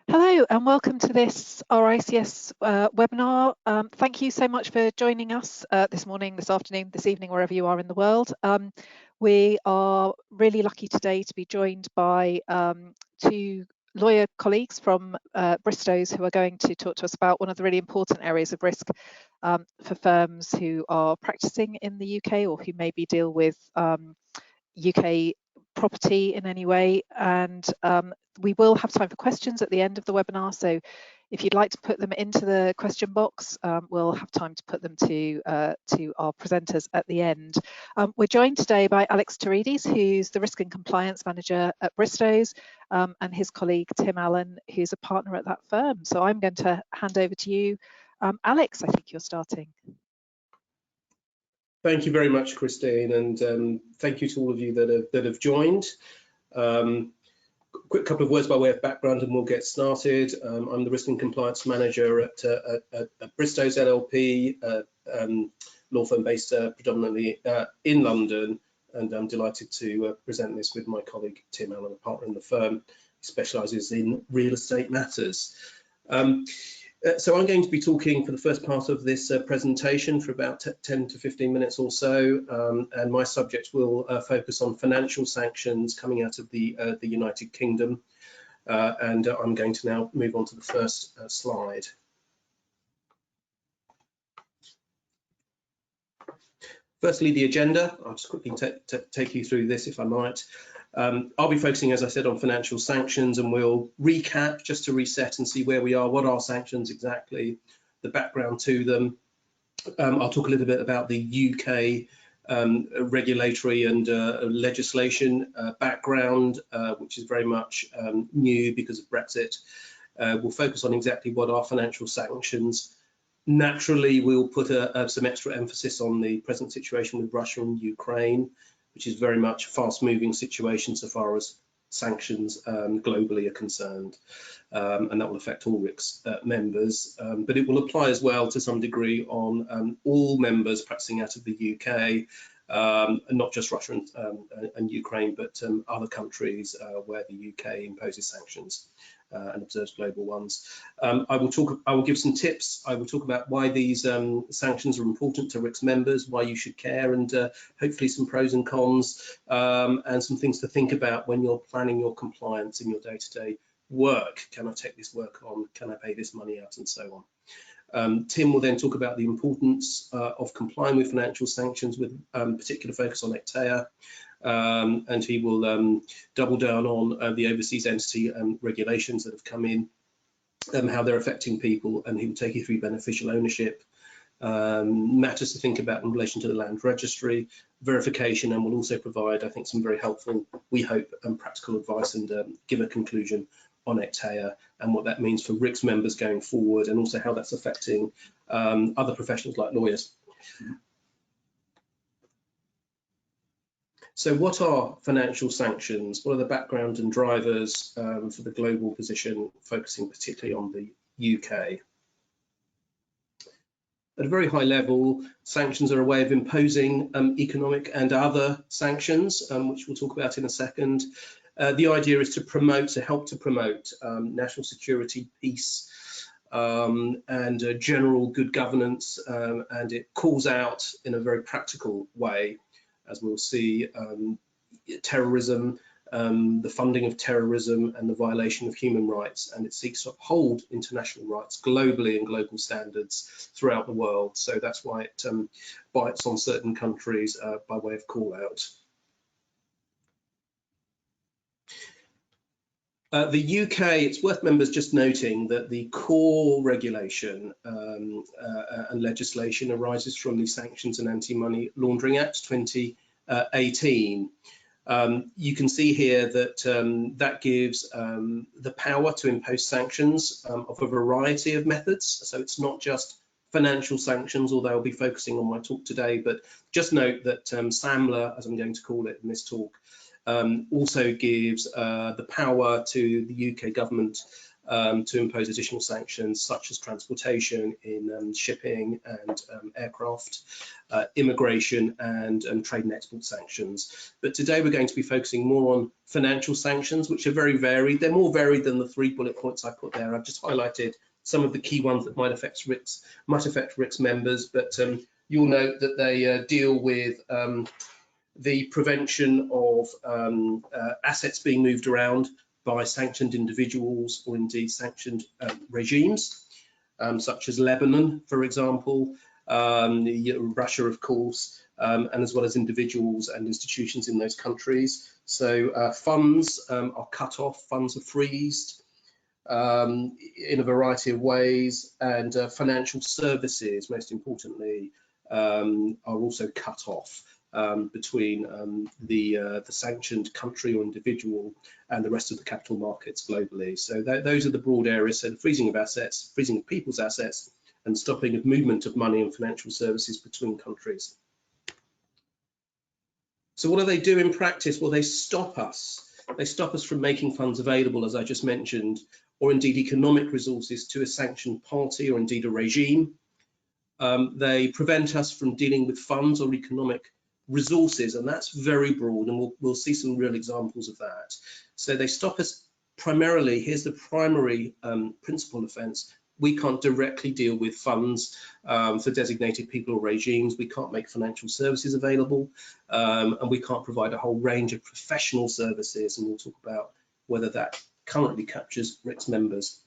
Hello and welcome to this RICS webinar. Thank you so much for joining us this morning, this afternoon, this evening, wherever you are in the world. We are really lucky today to be joined by two lawyer colleagues from Bristow's who are going to talk to us about one of the really important areas of risk for firms who are practicing in the UK or who maybe deal with UK property in any way, and we will have time for questions at the end of the webinar, so if you'd like to put them into the question box, we'll have time to put them to our presenters at the end. We're joined today by Alex Torides, who's the Risk and Compliance Manager at Bristow's, and his colleague Tim Allen, who's a partner at that firm. So I'm going to hand over to you. Alex, I think you're starting. Thank you very much, Christine, and thank you to all of you that have joined. Quick couple of words by way of background and we'll get started. I'm the Risk and Compliance Manager at Bristow's LLP, law firm based predominantly in London, and I'm delighted to present this with my colleague Tim Allen, a partner in the firm. He specialises in real estate matters. So I'm going to be talking for the first part of this presentation for about 10 to 15 minutes or so, and my subject will focus on financial sanctions coming out of the United Kingdom, and I'm going to now move on to the first slide. Firstly, the agenda. I'll just quickly take you through this if I might. I'll be focusing, as I said, on financial sanctions, and we'll recap just to reset and see where we are, what are sanctions exactly, the background to them. I'll talk a little bit about the UK regulatory and legislation background, which is very much new because of Brexit. We'll focus on exactly what are financial sanctions. Naturally, we'll put some extra emphasis on the present situation with Russia and Ukraine, which is very much a fast-moving situation so far as sanctions globally are concerned, and that will affect all RICS members, but it will apply as well to some degree on all members practicing out of the UK, not just Russia and Ukraine, but other countries where the UK imposes sanctions and observes global ones. I will give some tips. I will talk about why these sanctions are important to RICS members, why you should care, and hopefully some pros and cons, and some things to think about when you're planning your compliance in your day-to-day work. Can I take this work on? Can I pay this money out? And so on. Tim will then talk about the importance of complying with financial sanctions with particular focus on ECTEA, and he will double down on the overseas entity regulations that have come in, how they're affecting people, and he will take you through beneficial ownership, matters to think about in relation to the land registry, verification, and will also provide, I think, some very helpful, we hope, practical advice and give a conclusion on ECTEA and what that means for RICS members going forward, and also how that's affecting other professionals like lawyers. So what are financial sanctions? What are the background and drivers for the global position, focusing particularly on the UK? At a very high level, sanctions are a way of imposing economic and other sanctions, which we'll talk about in a second. The idea is to promote, to help to promote national security, peace, and general good governance, and it calls out in a very practical way, as we'll see, terrorism, the funding of terrorism and the violation of human rights, and it seeks to uphold international rights globally and global standards throughout the world. So that's why it bites on certain countries by way of call out. The UK, it's worth members just noting that the core regulation and legislation arises from the Sanctions and Anti-Money Laundering Act 2018. You can see here that that gives the power to impose sanctions of a variety of methods. So it's not just financial sanctions, although I'll be focusing on my talk today, but just note that SAMLA, as I'm going to call it in this talk, also gives the power to the UK government to impose additional sanctions such as transportation in shipping and aircraft, immigration and trade and export sanctions. But today we're going to be focusing more on financial sanctions, which are very varied. They're more varied than the 3 bullet points I put there. I've just highlighted some of the key ones that might affect RICS members, but you'll note that they deal with the prevention of assets being moved around by sanctioned individuals or indeed sanctioned regimes, such as Lebanon, for example, Russia, of course, and as well as individuals and institutions in those countries. So funds are cut off, funds are freezed in a variety of ways, and financial services, most importantly, are also cut off between the sanctioned country or individual and the rest of the capital markets globally. So those are the broad areas. So the freezing of assets, freezing of people's assets, and stopping of movement of money and financial services between countries. So what do they do in practice? Well, they stop us. They stop us from making funds available, as I just mentioned, or indeed economic resources to a sanctioned party or indeed a regime. They prevent us from dealing with funds or economic resources, and that's very broad, and we'll see some real examples of that. So they stop us primarily. Here's the primary principal offence. We can't directly deal with funds for designated people or regimes. We can't make financial services available, and we can't provide a whole range of professional services, and we'll talk about whether that currently captures RICS members.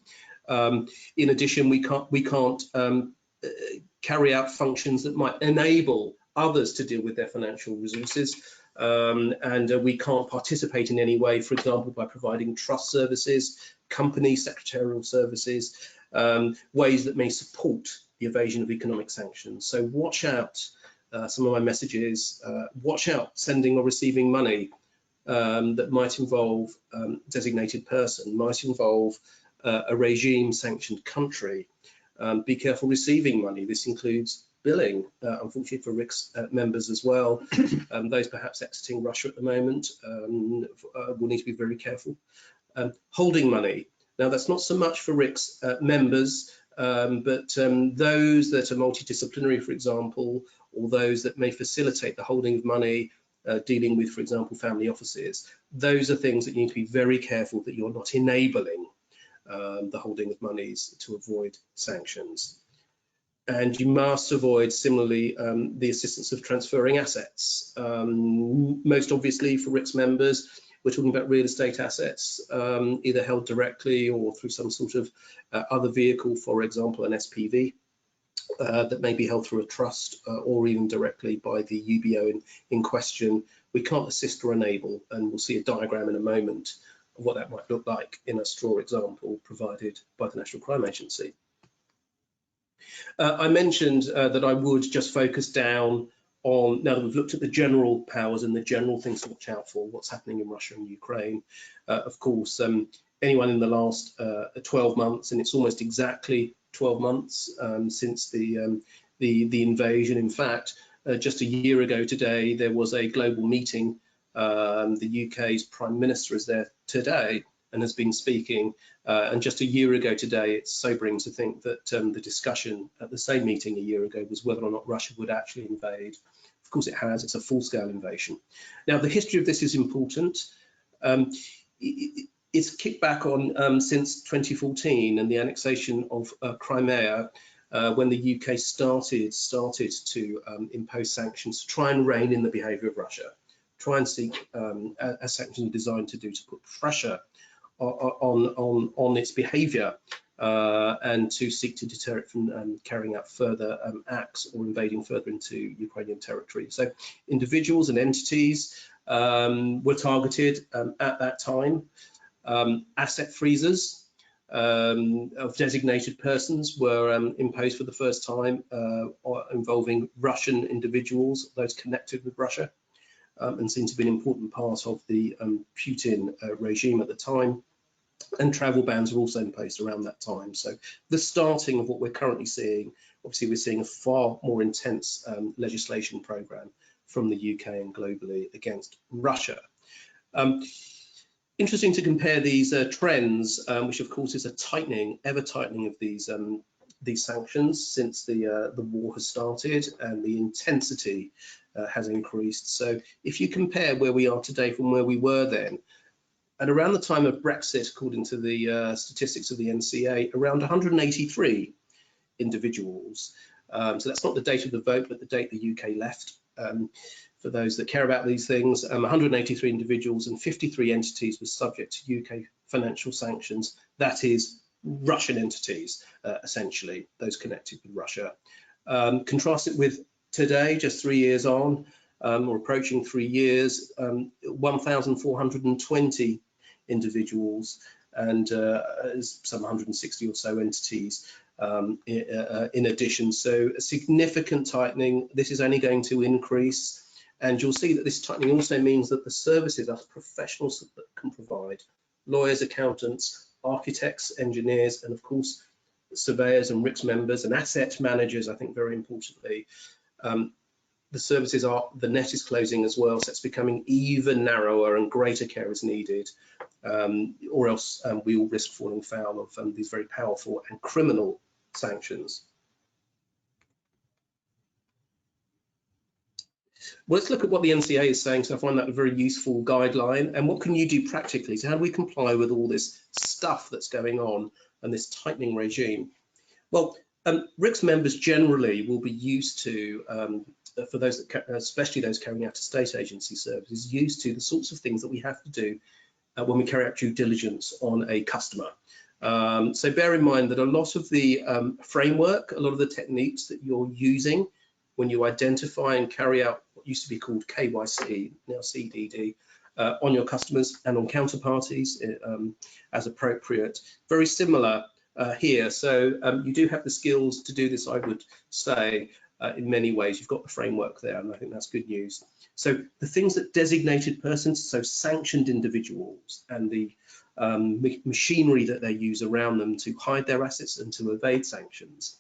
In addition, we can't carry out functions that might enable others to deal with their financial resources, and we can't participate in any way, for example, by providing trust services, company secretarial services, ways that may support the evasion of economic sanctions. So watch out, some of my messages, watch out sending or receiving money that might involve designated person, might involve a regime sanctioned country. Be careful receiving money. This includes billing, unfortunately for RICS members as well. Those perhaps exiting Russia at the moment will need to be very careful. Holding money. Now that's not so much for RICS members, but those that are multidisciplinary, for example, or those that may facilitate the holding of money, dealing with, for example, family offices. Those are things that you need to be very careful that you're not enabling the holding of monies to avoid sanctions. And you must avoid, similarly, the assistance of transferring assets. Most obviously for RICS members, we're talking about real estate assets, either held directly or through some sort of other vehicle, for example, an SPV, that may be held through a trust or even directly by the UBO in question. We can't assist or enable, and we'll see a diagram in a moment of what that might look like in a straw example provided by the National Crime Agency. I mentioned that I would just focus down on, now that we've looked at the general powers and the general things to watch out for, what's happening in Russia and Ukraine. Of course, anyone in the last 12 months, and it's almost exactly 12 months since the invasion. In fact, just a year ago today, there was a global meeting. The UK's Prime Minister is there today and has been speaking. And just a year ago today, it's sobering to think that the discussion at the same meeting a year ago was whether or not Russia would actually invade. Of course it has, it's a full-scale invasion. Now, the history of this is important. It's kicked back on since 2014 and the annexation of Crimea, when the UK started to impose sanctions to try and rein in the behaviour of Russia, try and seek, as sanctions are designed to do, to put pressure on its behaviour and to seek to deter it from carrying out further acts or invading further into Ukrainian territory. So individuals and entities were targeted at that time. Asset freezers of designated persons were imposed for the first time, involving Russian individuals, those connected with Russia, and seemed to be an important part of the Putin regime at the time. And travel bans were also imposed around that time. So the starting of what we're currently seeing, obviously we're seeing a far more intense legislation program from the UK and globally against Russia. Interesting to compare these trends, which of course is a tightening, ever tightening of these sanctions since the war has started, and the intensity has increased. So if you compare where we are today from where we were then, and around the time of Brexit, according to the statistics of the NCA, around 183 individuals. So that's not the date of the vote, but the date the UK left. For those that care about these things, 183 individuals and 53 entities were subject to UK financial sanctions. That is Russian entities, essentially, those connected with Russia. Contrast it with today, just 3 years on, or approaching 3 years, 1,420 individuals and some 160 or so entities in addition. So a significant tightening. This is only going to increase. And you'll see that this tightening also means that the services us professionals that can provide, lawyers, accountants, architects, engineers, and of course, surveyors and RICS members and asset managers, I think very importantly, the services are, the net is closing as well, so it's becoming even narrower and greater care is needed, or else we all risk falling foul of these very powerful and criminal sanctions. Well, let's look at what the NCA is saying. So I find that a very useful guideline. And what can you do practically? So how do we comply with all this stuff that's going on and this tightening regime? Well, RICS members generally will be used to, for those that, especially those carrying out estate agency services, used to the sorts of things that we have to do when we carry out due diligence on a customer. So bear in mind that a lot of the framework, a lot of the techniques that you're using when you identify and carry out what used to be called KYC, now CDD, on your customers and on counterparties as appropriate. Very similar here. So you do have the skills to do this, I would say, in many ways. You've got the framework there, and I think that's good news. So the things that designated persons, so sanctioned individuals, and the machinery that they use around them to hide their assets and to evade sanctions,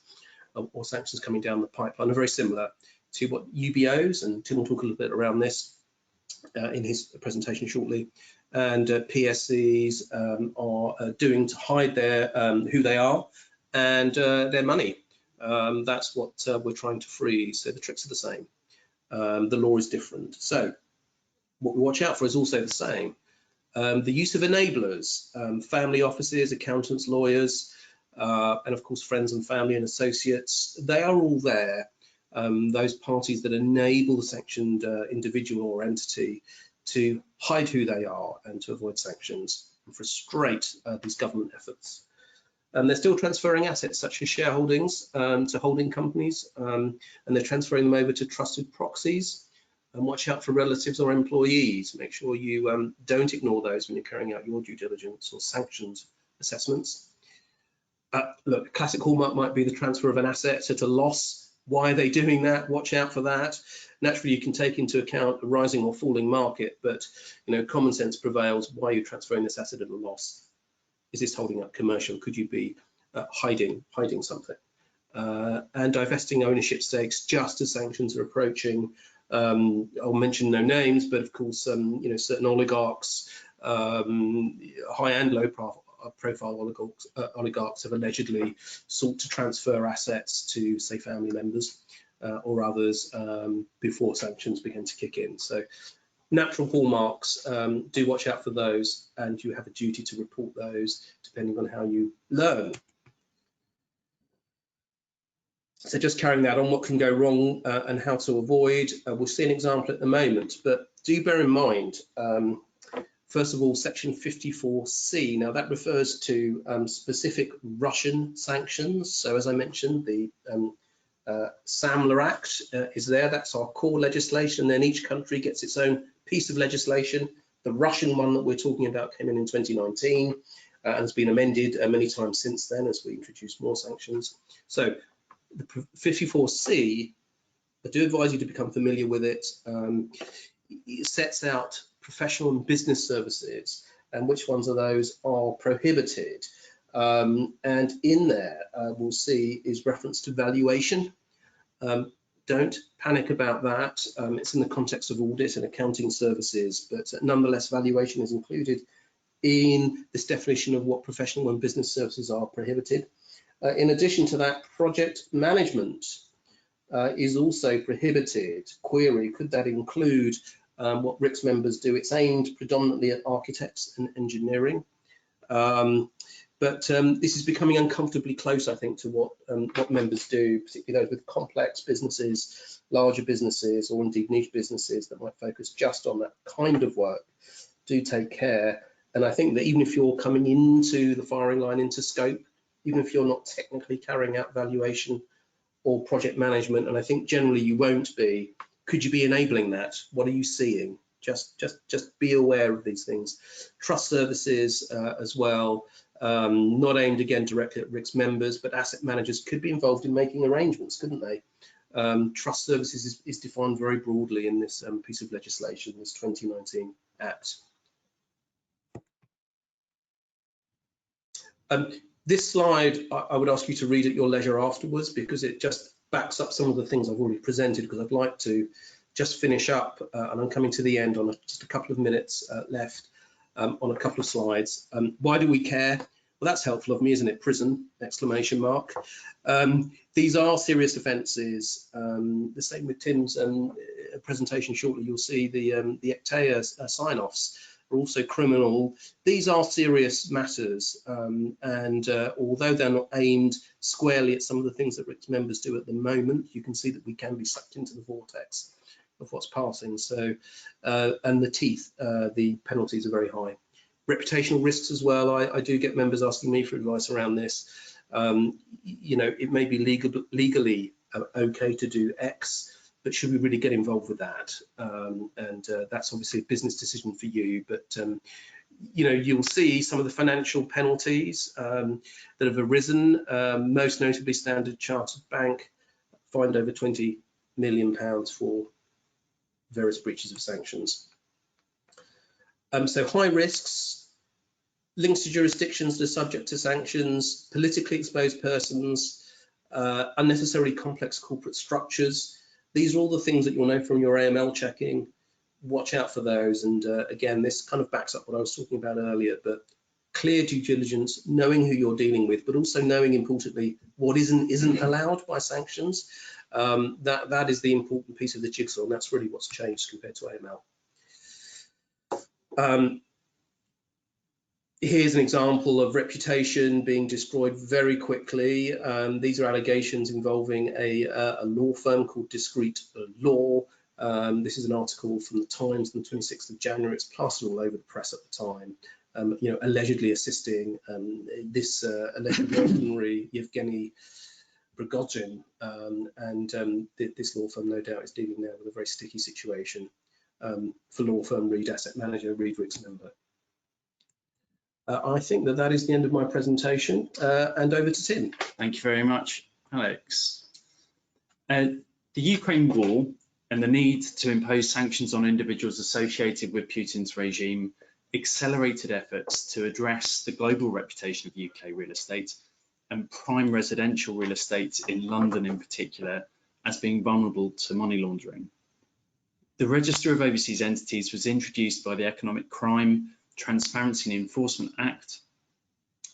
or sanctions coming down the pipeline, are very similar to what UBOs, and Tim will talk a little bit around this in his presentation shortly, and PSCs are doing to hide their who they are and their money. That's what we're trying to freeze. So the tricks are the same. The law is different. So what we watch out for is also the same. The use of enablers, family offices, accountants, lawyers, and of course friends and family and associates, they are all there. Those parties that enable the sanctioned individual or entity to hide who they are and to avoid sanctions and frustrate these government efforts. They're still transferring assets such as shareholdings to holding companies, and they're transferring them over to trusted proxies. And watch out for relatives or employees. Make sure you don't ignore those when you're carrying out your due diligence or sanctions assessments. Look, a classic hallmark might be the transfer of an asset at a loss. Why are they doing that? Watch out for that. Naturally, you can take into account a rising or falling market, but common sense prevails. Why are you transferring this asset at a loss? Is this holding up commercial? Could you be hiding something? And divesting ownership stakes just as sanctions are approaching. I'll mention no names, but of course, certain oligarchs, high and low profile oligarchs have allegedly sought to transfer assets to, say, family members or others before sanctions begin to kick in. So natural hallmarks, do watch out for those, and you have a duty to report those depending on how you learn. So just carrying that on, what can go wrong and how to avoid. We'll see an example at the moment, but do bear in mind, first of all, Section 54C. Now that refers to specific Russian sanctions. So as I mentioned, the SAMLA Act is there. That's our core legislation. Then each country gets its own piece of legislation. The Russian one that we're talking about came in 2019 and has been amended many times since then as we introduce more sanctions. So the 54C, I do advise you to become familiar with it. It sets out professional and business services and which ones of those are prohibited. And in there, we'll see is reference to valuation. Don't panic about that. It's in the context of audit and accounting services, but nonetheless, valuation is included in this definition of what professional and business services are prohibited. In addition to that, project management is also prohibited. Query, could that include what RICS members do? It's aimed predominantly at architects and engineering. But this is becoming uncomfortably close, I think, to what members do, particularly those with complex businesses, larger businesses, or indeed niche businesses that might focus just on that kind of work. Do take care. And I think that even if you're coming into the firing line, into scope, even if you're not technically carrying out valuation or project management, and I think generally you won't be, could you be enabling that? What are you seeing? Just be aware of these things. Trust services as well, not aimed again directly at RICS members, but asset managers could be involved in making arrangements, couldn't they? Trust services is defined very broadly in this piece of legislation, this 2019 Act. This slide, I would ask you to read at your leisure afterwards, because it just backs up some of the things I've already presented, because I'd like to just finish up, and I'm coming to the end on just a couple of minutes left on a couple of slides. Why do we care? Well, that's helpful of me, isn't it? Prison, exclamation mark. These are serious offences. The same with Tim's presentation shortly. You'll see the ECTEA sign-offs are also criminal. These are serious matters, and although they're not aimed squarely at some of the things that RICS members do at the moment, you can see that we can be sucked into the vortex of what's passing. So, and the teeth, the penalties are very high. Reputational risks as well. I do get members asking me for advice around this. You know, it may be legally okay to do X, but should we really get involved with that? That's obviously a business decision for you, but you know, you'll see some of the financial penalties that have arisen, most notably Standard Chartered Bank fined over £20 million for various breaches of sanctions. So high risks, links to jurisdictions that are subject to sanctions, politically exposed persons, unnecessarily complex corporate structures. These are all the things that you'll know from your AML checking. Watch out for those. And again, this kind of backs up what I was talking about earlier, but clear due diligence, knowing who you're dealing with, but also knowing, importantly, what isn't allowed by sanctions. That is the important piece of the jigsaw, and that's really what's changed compared to AML. Here's an example of reputation being destroyed very quickly. These are allegations involving a law firm called Discreet Law. This is an article from the Times on the 26th of January. It's plastered all over the press at the time. You know, allegedly assisting this alleged mercenary Yevgeny Prigozhin, this law firm, no doubt, is dealing now with a very sticky situation. For law firm, read asset manager, read RICS member. I think that is the end of my presentation, and over to Tim. Thank you very much, Alex. The Ukraine war and the need to impose sanctions on individuals associated with Putin's regime accelerated efforts to address the global reputation of UK real estate and prime residential real estate in London in particular as being vulnerable to money laundering. The Register of Overseas Entities was introduced by the Economic Crime, Transparency and Enforcement Act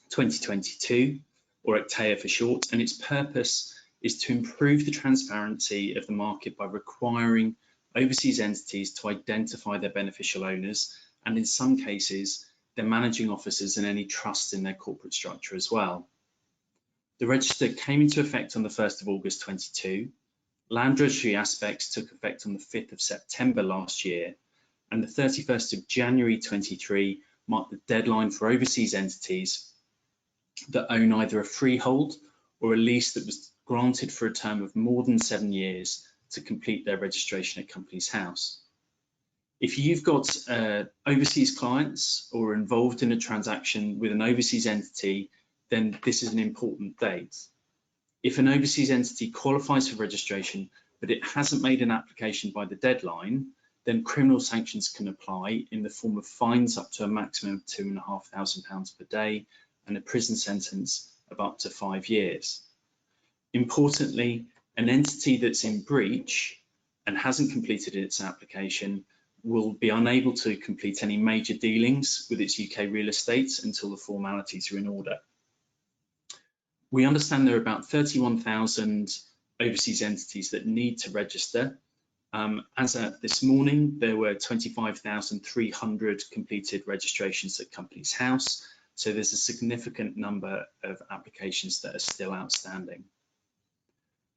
2022, or ECTEA for short, and its purpose is to improve the transparency of the market by requiring overseas entities to identify their beneficial owners and, in some cases, their managing officers and any trust in their corporate structure as well. The register came into effect on the 1st of August 22. Land registry aspects took effect on the 5th of September last year, and the 31st of January 23 marked the deadline for overseas entities that own either a freehold or a lease that was granted for a term of more than 7 years to complete their registration at Companies House. If you've got overseas clients or are involved in a transaction with an overseas entity, then this is an important date. If an overseas entity qualifies for registration, but it hasn't made an application by the deadline, then criminal sanctions can apply in the form of fines up to a maximum of £2,500 per day and a prison sentence of up to 5 years. Importantly, an entity that's in breach and hasn't completed its application will be unable to complete any major dealings with its UK real estate until the formalities are in order. We understand there are about 31,000 overseas entities that need to register. As at this morning, there were 25,300 completed registrations at Companies House, so there's a significant number of applications that are still outstanding.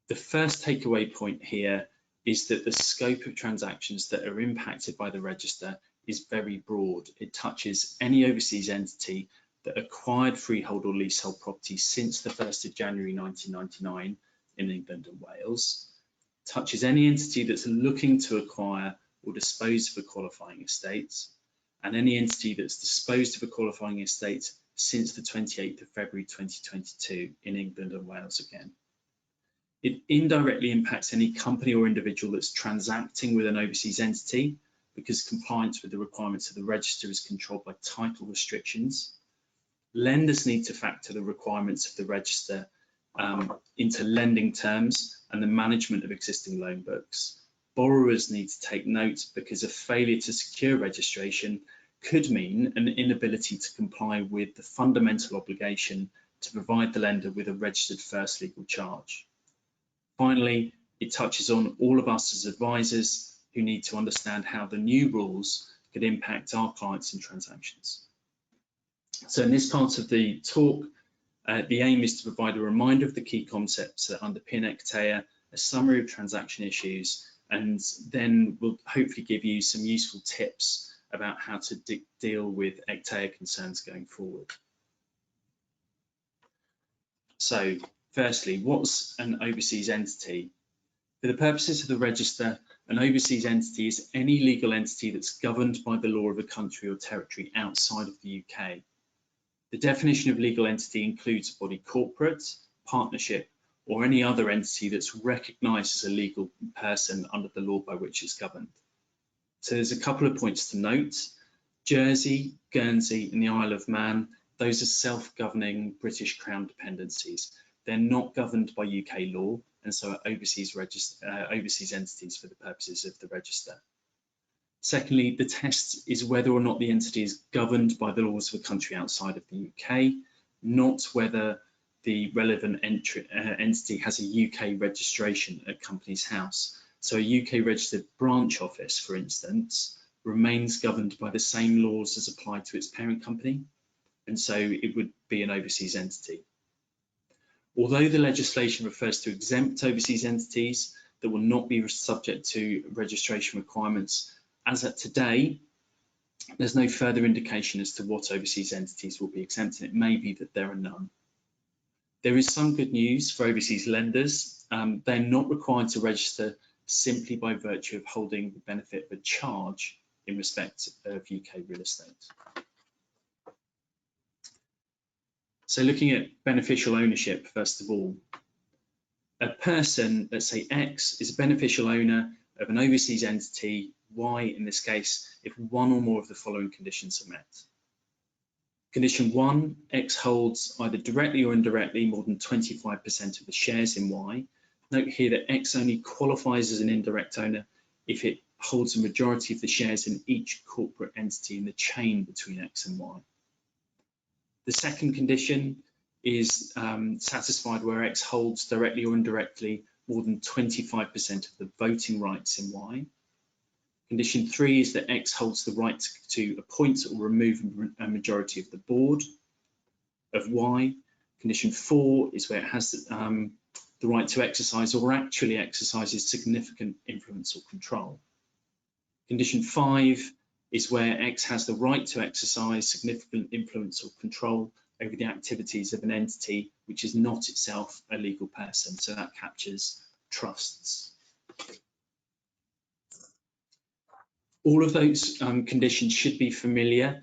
The first takeaway point here is that the scope of transactions that are impacted by the register is very broad. It touches any overseas entity that acquired freehold or leasehold property since the 1st of January 1999 in England and Wales, touches any entity that's looking to acquire or dispose of a qualifying estate, and any entity that's disposed of a qualifying estate since the 28th of February 2022 in England and Wales again. It indirectly impacts any company or individual that's transacting with an overseas entity, because compliance with the requirements of the register is controlled by title restrictions. Lenders need to factor the requirements of the register into lending terms and the management of existing loan books. Borrowers need to take note, because a failure to secure registration could mean an inability to comply with the fundamental obligation to provide the lender with a registered first legal charge. Finally, it touches on all of us as advisors who need to understand how the new rules could impact our clients and transactions. So in this part of the talk, the aim is to provide a reminder of the key concepts that underpin ECTEA, a summary of transaction issues, and then we'll hopefully give you some useful tips about how to deal with ECTEA concerns going forward. So firstly, what's an overseas entity? For the purposes of the register, an overseas entity is any legal entity that's governed by the law of a country or territory outside of the UK. The definition of legal entity includes a body corporate, partnership, or any other entity that's recognised as a legal person under the law by which it's governed. So there's a couple of points to note. Jersey, Guernsey, and the Isle of Man, those are self-governing British Crown dependencies. They're not governed by UK law, and so are overseas entities for the purposes of the register. Secondly, the test is whether or not the entity is governed by the laws of a country outside of the UK, not whether the relevant entity has a UK registration at Companies House. So a UK registered branch office, for instance, remains governed by the same laws as applied to its parent company, and so it would be an overseas entity. Although the legislation refers to exempt overseas entities that will not be subject to registration requirements, as at today, there's no further indication as to what overseas entities will be exempt, and it may be that there are none. There is some good news for overseas lenders. They're not required to register simply by virtue of holding the benefit of a charge in respect of UK real estate. So looking at beneficial ownership, first of all, a person, let's say X, is a beneficial owner of an overseas entity, Y in this case, if one or more of the following conditions are met. Condition 1, X holds either directly or indirectly more than 25% of the shares in Y. Note here that X only qualifies as an indirect owner if it holds a majority of the shares in each corporate entity in the chain between X and Y. The second condition is satisfied where X holds directly or indirectly more than 25% of the voting rights in Y. Condition 3 is that X holds the right to appoint or remove a majority of the board of Y. Condition 4 is where it has the right to exercise or actually exercises significant influence or control. Condition 5 is where X has the right to exercise significant influence or control over the activities of an entity which is not itself a legal person. So that captures trusts. All of those conditions should be familiar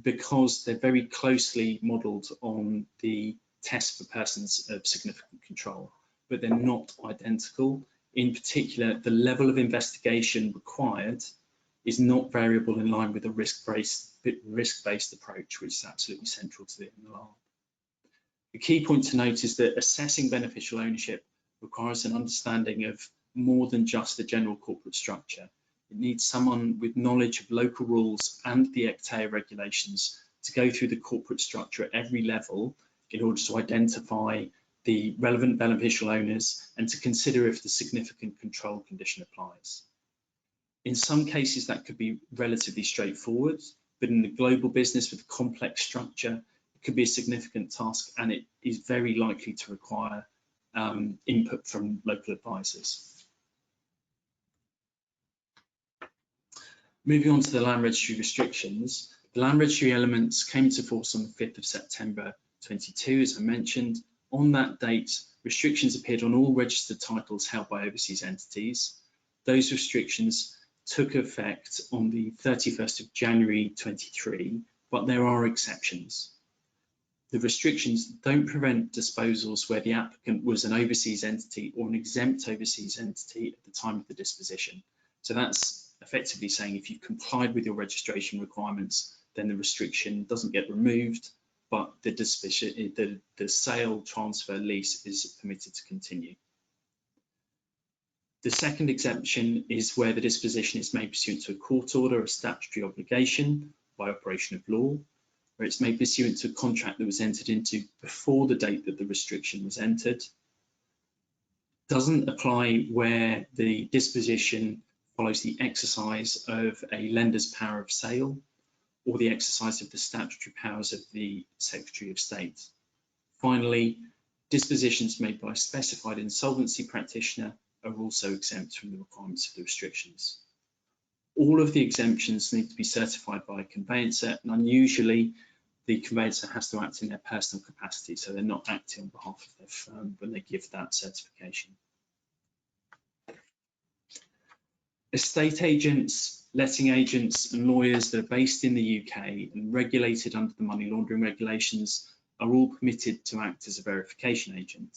because they're very closely modelled on the test for persons of significant control, but they're not identical. In particular, the level of investigation required is not variable in line with a risk-based approach, which is absolutely central to the MLR. The key point to note is that assessing beneficial ownership requires an understanding of more than just the general corporate structure. It needs someone with knowledge of local rules and the ECTA regulations to go through the corporate structure at every level in order to identify the relevant beneficial owners and to consider if the significant control condition applies. In some cases, that could be relatively straightforward, but in the global business with a complex structure, it could be a significant task, and it is very likely to require input from local advisors. Moving on to the land registry restrictions, the land registry elements came into force on the 5th of September 22, as I mentioned. On that date, restrictions appeared on all registered titles held by overseas entities. Those restrictions took effect on the 31st of January 23, but there are exceptions. The restrictions don't prevent disposals where the applicant was an overseas entity or an exempt overseas entity at the time of the disposition. So that's effectively saying if you've complied with your registration requirements, then the restriction doesn't get removed, but the sale, transfer, lease is permitted to continue. The second exemption is where the disposition is made pursuant to a court order, a statutory obligation by operation of law, where it's made pursuant to a contract that was entered into before the date that the restriction was entered. Doesn't apply where the disposition follows the exercise of a lender's power of sale or the exercise of the statutory powers of the Secretary of State. Finally, dispositions made by a specified insolvency practitioner are also exempt from the requirements of the restrictions. All of the exemptions need to be certified by a conveyancer, and unusually the conveyancer has to act in their personal capacity, so they're not acting on behalf of their firm when they give that certification. Estate agents, letting agents and lawyers that are based in the UK and regulated under the money laundering regulations are all permitted to act as a verification agent.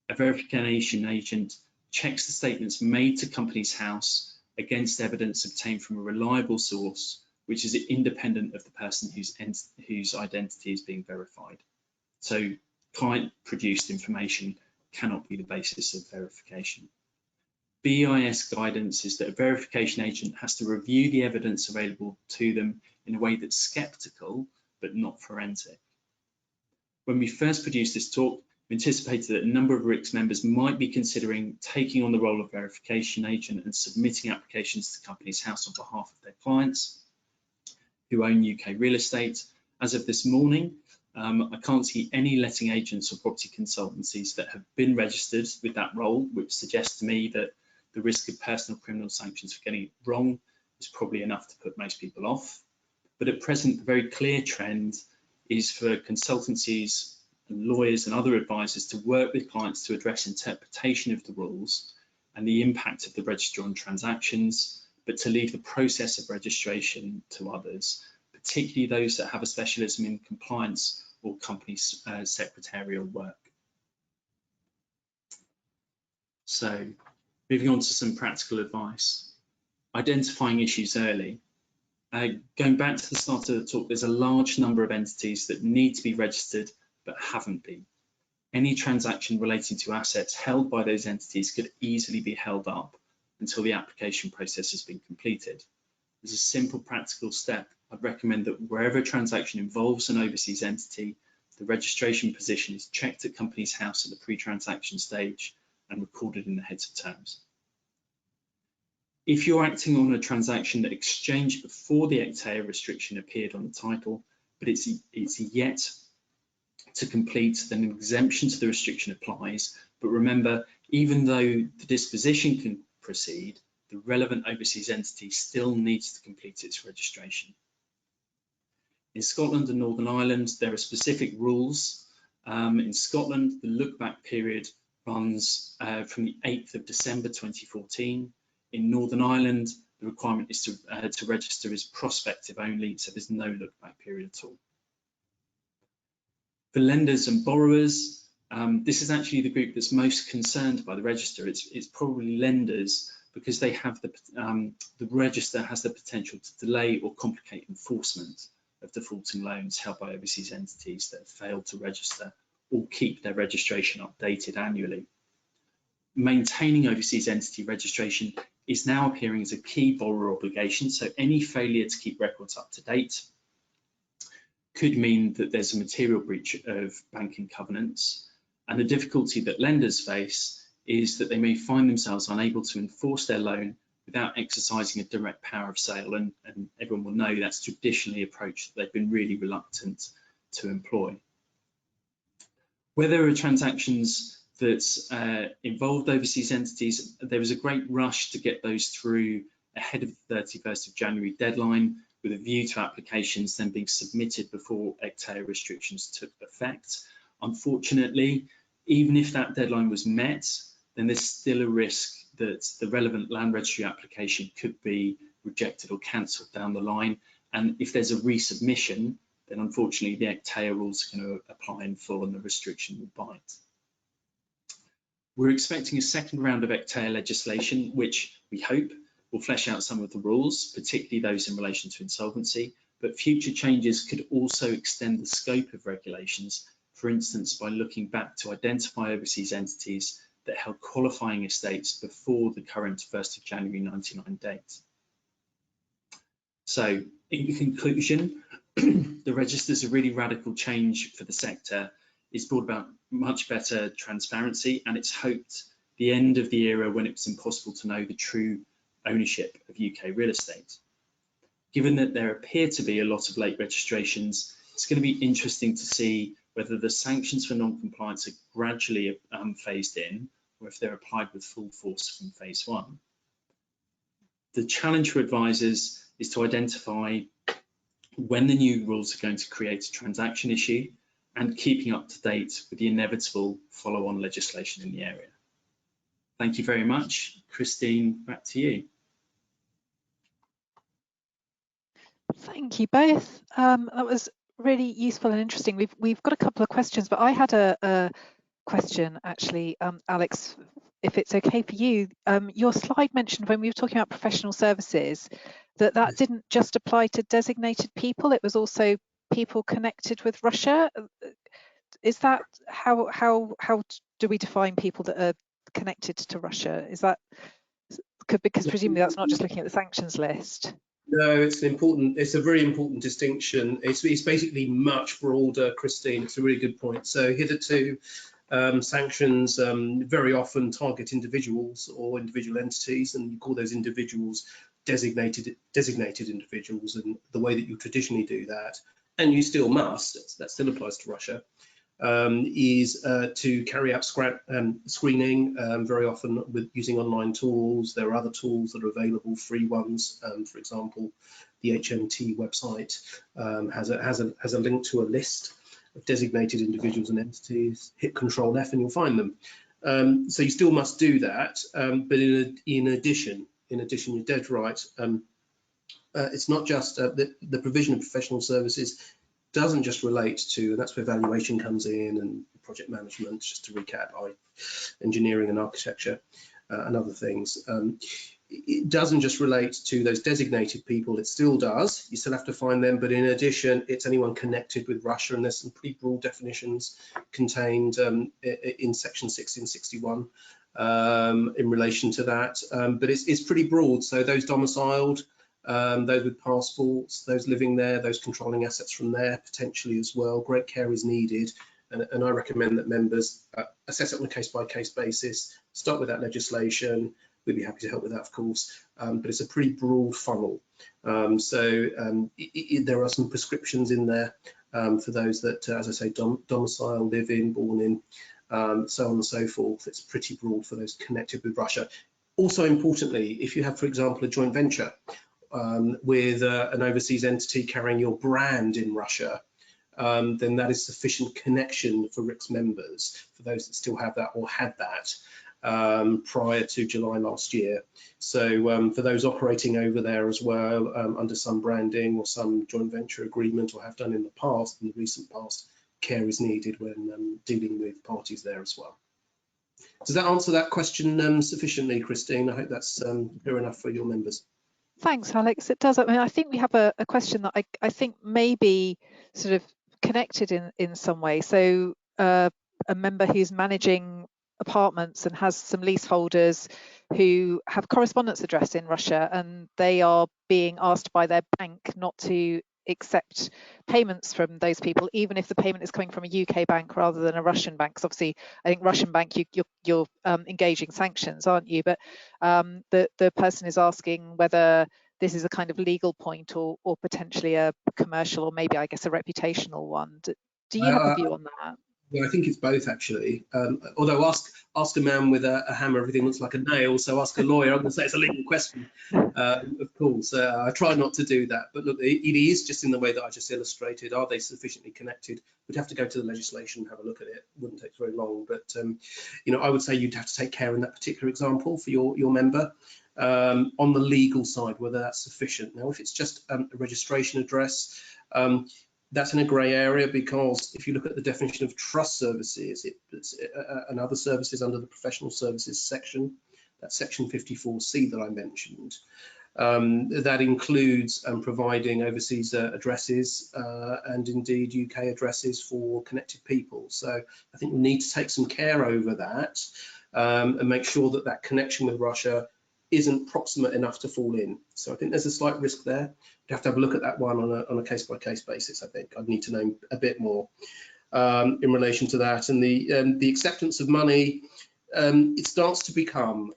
A verification agent checks the statements made to Companies House against evidence obtained from a reliable source, which is independent of the person whose identity is being verified. So client-produced information cannot be the basis of verification. BIS guidance is that a verification agent has to review the evidence available to them in a way that's skeptical, but not forensic. When we first produced this talk, we anticipated that a number of RICS members might be considering taking on the role of verification agent and submitting applications to Companies House on behalf of their clients who own UK real estate. As of this morning, I can't see any letting agents or property consultancies that have been registered with that role, which suggests to me that the risk of personal criminal sanctions for getting it wrong is probably enough to put most people off. But at present, the very clear trend is for consultancies and lawyers and other advisors to work with clients to address interpretation of the rules and the impact of the register on transactions, but to leave the process of registration to others, particularly those that have a specialism in compliance or company secretarial work. So, moving on to some practical advice. Identifying issues early. Going back to the start of the talk, there's a large number of entities that need to be registered but haven't been. Any transaction relating to assets held by those entities could easily be held up until the application process has been completed. As a simple practical step, I'd recommend that wherever a transaction involves an overseas entity, the registration position is checked at Companies House at the pre-transaction stage and recorded in the heads of terms. If you're acting on a transaction that exchanged before the ECTA restriction appeared on the title, but it's yet to complete, then an exemption to the restriction applies. But remember, even though the disposition can proceed, the relevant overseas entity still needs to complete its registration. In Scotland and Northern Ireland, there are specific rules. In Scotland, the look-back period runs from the 8th of December 2014. In Northern Ireland, the requirement is to register as prospective only, so there's no look-back period at all. For lenders and borrowers, this is actually the group that's most concerned by the register. It's probably lenders because they have the register has the potential to delay or complicate enforcement of defaulting loans held by overseas entities that have failed to register or keep their registration updated annually. Maintaining overseas entity registration is now appearing as a key borrower obligation. So any failure to keep records up to date could mean that there's a material breach of banking covenants. And the difficulty that lenders face is that they may find themselves unable to enforce their loan without exercising a direct power of sale. And everyone will know that's traditionally an approach that they've been really reluctant to employ. Where there are transactions that involved overseas entities, there was a great rush to get those through ahead of the 31st of January deadline, with a view to applications then being submitted before ECTAIA restrictions took effect. Unfortunately, even if that deadline was met, then there's still a risk that the relevant land registry application could be rejected or cancelled down the line. And if there's a resubmission, then unfortunately the ECTAIA rules are going to apply in full and the restriction will bite. We're expecting a second round of ECTAIA legislation, which we hope will flesh out some of the rules, particularly those in relation to insolvency, but future changes could also extend the scope of regulations, for instance, by looking back to identify overseas entities that held qualifying estates before the current 1st of January 99 date. So, in conclusion, the register's a really radical change for the sector. It's brought about much better transparency, and it's hoped the end of the era when it was impossible to know the true ownership of UK real estate. Given that there appear to be a lot of late registrations, it's going to be interesting to see whether the sanctions for non-compliance are gradually phased in, or if they're applied with full force from phase 1. The challenge for advisors is to identify when the new rules are going to create a transaction issue and keeping up to date with the inevitable follow-on legislation in the area. Thank you very much. Christine, back to you. Thank you both. That was really useful and interesting. We've got a couple of questions, but I had a question actually, Alex, if it's okay for you. Your slide mentioned when we were talking about professional services that didn't just apply to designated people, it was also people connected with Russia. Is that how do we define people that are connected to Russia? Is that because presumably that's not just looking at the sanctions list? No, it's a very important distinction. It's basically much broader, Christine. It's a really good point. So hitherto, sanctions very often target individuals or individual entities, and you call those individuals designated individuals. And the way that you traditionally do that, and you still must, that still applies to Russia, is to carry out screening, very often with using online tools. There are other tools that are available, free ones. For example, the HMT website has a link to a list of designated individuals and entities. Hit Control F and you'll find them. So you still must do that, but in addition, you're dead right. It's not just the provision of professional services doesn't just relate to, and that's where valuation comes in, and project management, just to recap, engineering and architecture and other things. It doesn't just relate to those designated people, it still does, you still have to find them, but in addition, it's anyone connected with Russia, and there's some pretty broad definitions contained in section 1661 in relation to that, but it's pretty broad. So those domiciled, those with passports, those living there, those controlling assets from there potentially as well. Great care is needed, and I recommend that members assess it on a case-by-case basis, start with that legislation. We'd be happy to help with that, of course, but it's a pretty broad funnel. There are some prescriptions in there for those that, as I say, domicile, live in, born in, so on and so forth. It's pretty broad for those connected with Russia. Also importantly, if you have, for example, a joint venture with an overseas entity carrying your brand in Russia, then that is sufficient connection for RICS members, for those that still have that or had that prior to July last year. So for those operating over there as well, under some branding or some joint venture agreement, or have done in the past, in the recent past, care is needed when dealing with parties there as well. Does that answer that question sufficiently, Christine? I hope that's clear enough for your members. Thanks, Alex. It does. I mean, I think we have a question that I think may be sort of connected in some way. So a member who's managing apartments and has some leaseholders who have correspondence address in Russia, and they are being asked by their bank not to accept payments from those people, even if the payment is coming from a UK bank rather than a Russian bank. Because obviously, I think Russian bank, you're engaging sanctions, aren't you? But the person is asking whether this is a kind of legal point or potentially a commercial, or maybe, I guess, a reputational one. Do you have a view on that? Yeah, I think it's both, actually. Although ask a man with a hammer, everything looks like a nail. So ask a lawyer. I'm going to say it's a legal question, of course. I try not to do that. But look, it is just in the way that I just illustrated. Are they sufficiently connected? We'd have to go to the legislation and have a look at it. It wouldn't take very long. But I would say you'd have to take care in that particular example for your member. On the legal side, whether that's sufficient. Now, if it's just a registration address, that's in a grey area, because if you look at the definition of trust services, and other services under the professional services section, that's section 54C that I mentioned, that includes providing overseas addresses and indeed UK addresses for connected people. So I think we need to take some care over that and make sure that that connection with Russia isn't proximate enough to fall in. So I think there's a slight risk there. We have to have a look at that one on a case-by-case basis. I think I'd need to know a bit more in relation to that. And the acceptance of money, it starts to become,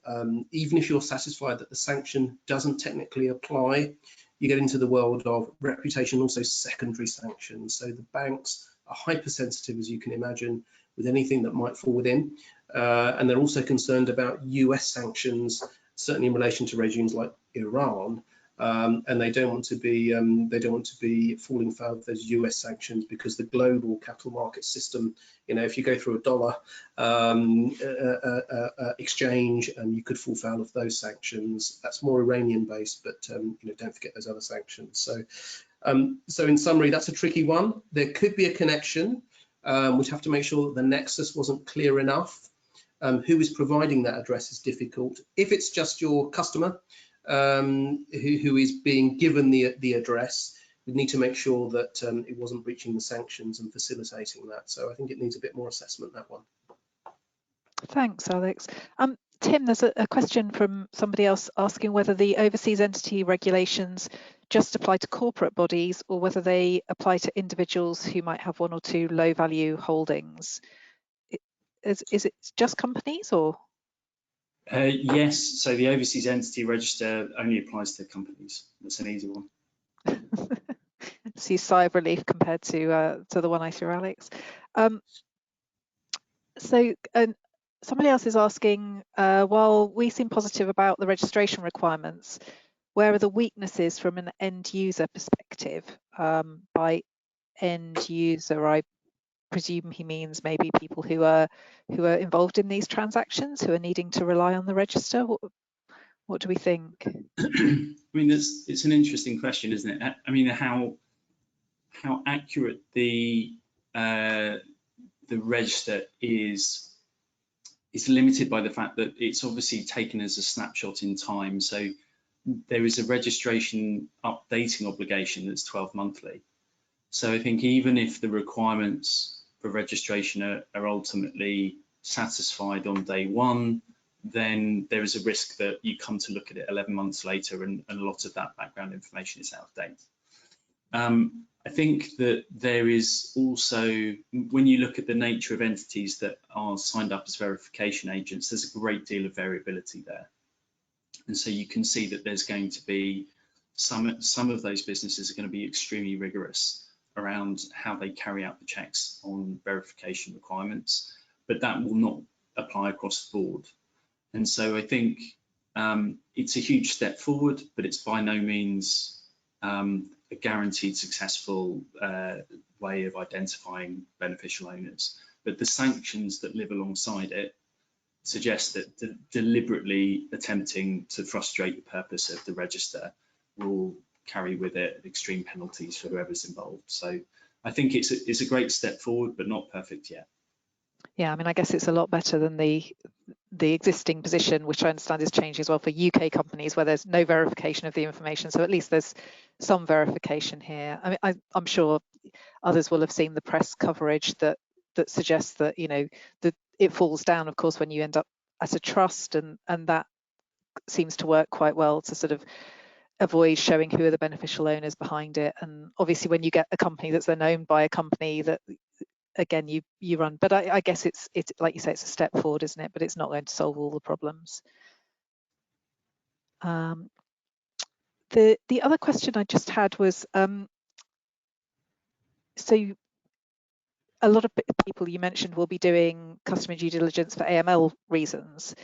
even if you're satisfied that the sanction doesn't technically apply, you get into the world of reputation, also secondary sanctions. So the banks are hypersensitive, as you can imagine, with anything that might fall within. And they're also concerned about US sanctions, certainly in relation to regimes like Iran, and they don't want to be falling foul of those US sanctions, because the global capital market system, if you go through a dollar exchange, you could fall foul of those sanctions. That's more Iranian based, but don't forget those other sanctions. So in summary, that's a tricky one. There could be a connection. We'd have to make sure that the nexus wasn't clear enough. Who is providing that address is difficult. If it's just your customer who is being given the address, we need to make sure that it wasn't breaching the sanctions and facilitating that. So I think it needs a bit more assessment, that one. Thanks, Alex. Tim, there's a question from somebody else asking whether the overseas entity regulations just apply to corporate bodies or whether they apply to individuals who might have one or two low value holdings. Is it just companies, or? Yes, so the overseas entity register only applies to companies. That's an easy one. See, sigh of relief compared to the one I threw, Alex. So somebody else is asking, while we seem positive about the registration requirements, where are the weaknesses from an end user perspective? By end user, I presume he means maybe people who are involved in these transactions, who are needing to rely on the register. What do we think? I mean, it's an interesting question, isn't it? I mean, how accurate the register is limited by the fact that it's obviously taken as a snapshot in time. So there is a registration updating obligation that's 12 monthly. So I think even if the requirements for registration are ultimately satisfied on day one, then there is a risk that you come to look at it 11 months later and a lot of that background information is out of date. I think that there is also, when you look at the nature of entities that are signed up as verification agents, there's a great deal of variability there. And so you can see that there's going to be some of those businesses are going to be extremely rigorous around how they carry out the checks on verification requirements, but that will not apply across the board. And so I think it's a huge step forward, but it's by no means a guaranteed successful way of identifying beneficial owners. But the sanctions that live alongside it suggest that deliberately attempting to frustrate the purpose of the register will carry with it extreme penalties for whoever's involved. So I think it's a great step forward, but not perfect yet. Yeah, I mean, I guess it's a lot better than the existing position, which I understand is changing as well for UK companies, where there's no verification of the information. So at least there's some verification here. I mean, I'm sure others will have seen the press coverage that suggests that, it falls down, of course, when you end up as a trust, and that seems to work quite well to sort of avoid showing who are the beneficial owners behind it. And obviously when you get a company that's then owned by a company that again you run, but I guess it's like you say, it's a step forward, isn't it? But it's not going to solve all the problems. The other question I just had was, so a lot of people you mentioned will be doing customer due diligence for AML reasons.